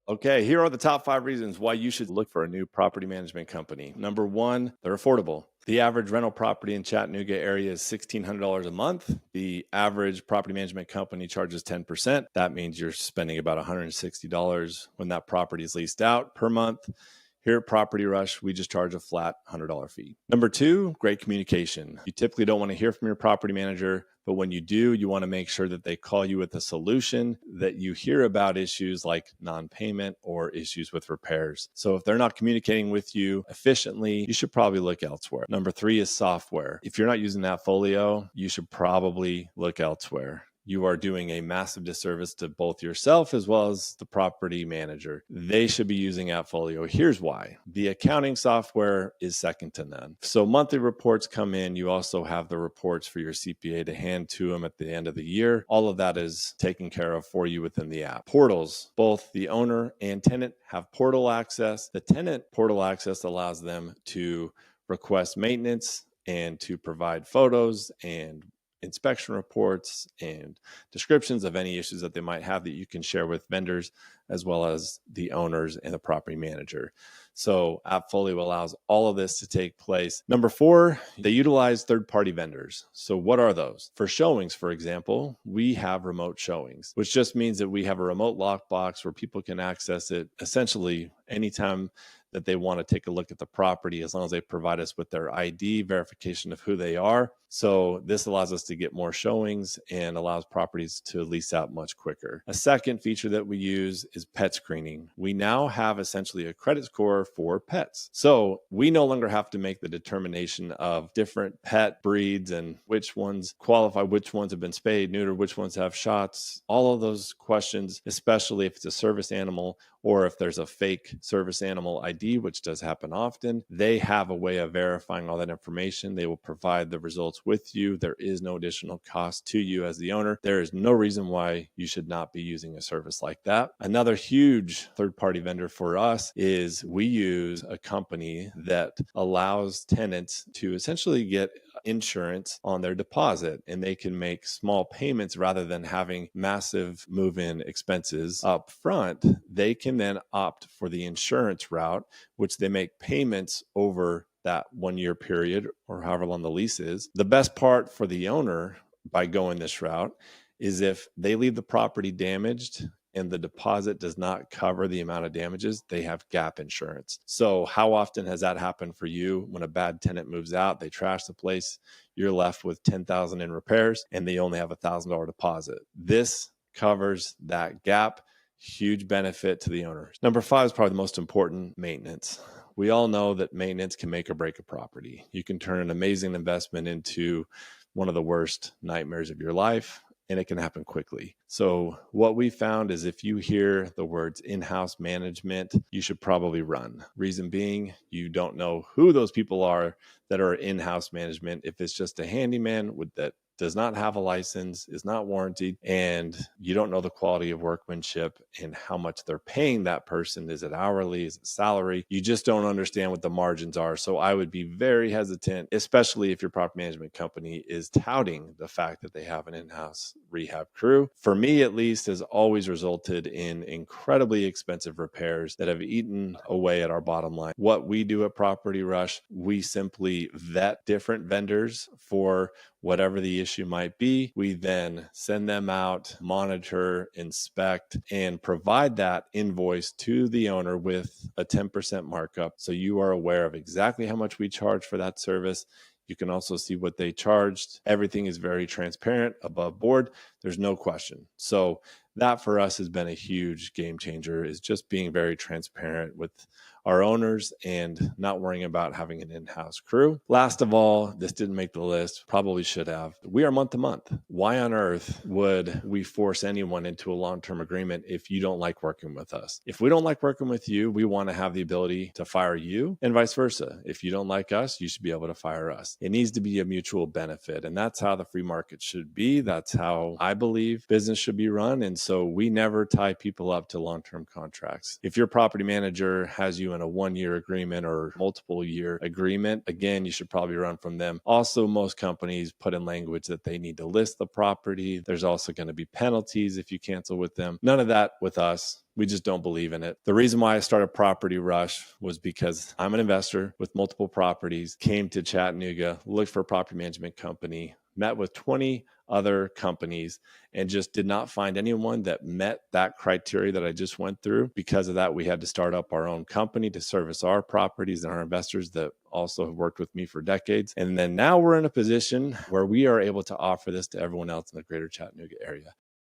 Okay, here are the top 5 reasons why you should look for a new property management company. Number one, they're affordable. The average rental property in Chattanooga area is $1,600 a month. The average property management company charges 10%. That means you're spending about $160 when that property is leased out per month. Here at Property Rush, we just charge a flat $100 fee. Number two, great communication. You typically don't want to hear from your property manager, but when you do, you want to make sure that they call you with a solution, that you hear about issues like non-payment or issues with repairs. So if they're not communicating with you efficiently, you should probably look elsewhere. Number three is software. If you're not using AppFolio, you should probably look elsewhere. You are doing a massive disservice to both yourself as well as the property manager. They should be using AppFolio. Here's why. The accounting software is second to none. So monthly reports come in. You also have the reports for your CPA to hand to them at the end of the year. All of that is taken care of for you within the app. Portals, both the owner and tenant have portal access. The tenant portal access allows them to request maintenance and to provide photos and inspection reports and descriptions of any issues that they might have that you can share with vendors as well as the owners and the property manager. So AppFolio allows all of this to take place. Number four, they utilize third-party vendors. So what are those? For showings, for example, we have remote showings, which just means that we have a remote lockbox where people can access it essentially anytime that they want to take a look at the property, as long as they provide us with their ID verification of who they are. So this allows us to get more showings and allows properties to lease out much quicker. A second feature that we use is pet screening. We now have essentially a credit score for pets. So we no longer have to make the determination of different pet breeds and which ones qualify, which ones have been spayed, neutered, which ones have shots. All of those questions, especially if it's a service animal or if there's a fake service animal ID, which does happen often, they have a way of verifying all that information. They will provide the results with you. There is no additional cost to you as the owner. There is no reason why you should not be using a service like that. Another huge third-party vendor for us is we use a company that allows tenants to essentially get insurance on their deposit, and they can make small payments rather than having massive move-in expenses up front. They can then opt for the insurance route, which they make payments over that 1 year period or however long the lease is. The best part for the owner by going this route is if they leave the property damaged and the deposit does not cover the amount of damages, they have gap insurance. So how often has that happened for you when a bad tenant moves out, they trash the place, you're left with $10,000 in repairs and they only have $1,000 deposit? This covers that gap. Huge benefit to the owners. Number five is probably the most important: maintenance. We all know that maintenance can make or break a property. You can turn an amazing investment into one of the worst nightmares of your life, and it can happen quickly. So what we found is if you hear the words in-house management, you should probably run. Reason being, you don't know who those people are that are in-house management. If it's just a handyman that does not have a license, is not warranted, and you don't know the quality of workmanship and how much they're paying that person. Is it hourly? Is it salary? You just don't understand what the margins are. So I would be very hesitant, especially if your property management company is touting the fact that they have an in-house rehab crew. For me, at least, has always resulted in incredibly expensive repairs that have eaten away at our bottom line. What we do at Property Rush, we simply vet different vendors for whatever the issue might be. We then send them out, monitor, inspect, and provide that invoice to the owner with a 10% markup. So you are aware of exactly how much we charge for that service. You can also see what they charged. Everything is very transparent, above board. There's no question. So that for us has been a huge game changer, is just being very transparent with our owners and not worrying about having an in-house crew. Last of all, this didn't make the list, probably should have. We are month to month. Why on earth would we force anyone into a long-term agreement if you don't like working with us? If we don't like working with you, we want to have the ability to fire you, and vice versa. If you don't like us, you should be able to fire us. It needs to be a mutual benefit, and that's how the free market should be. That's how I believe business should be run. And so we never tie people up to long-term contracts. If your property manager has you in doing a 1-year agreement or multiple year agreement, again, you should probably run from them. Also, most companies put in language that they need to list the property. There's also going to be penalties if you cancel with them. None of that with us. We just don't believe in it. The reason why I started Property Rush was because I'm an investor with multiple properties, came to Chattanooga, looked for a property management company, met with 20 other companies, and just did not find anyone that met that criteria that I just went through. Because of that, we had to start up our own company to service our properties and our investors that also have worked with me for decades. And then now we're in a position where we are able to offer this to everyone else in the greater Chattanooga area.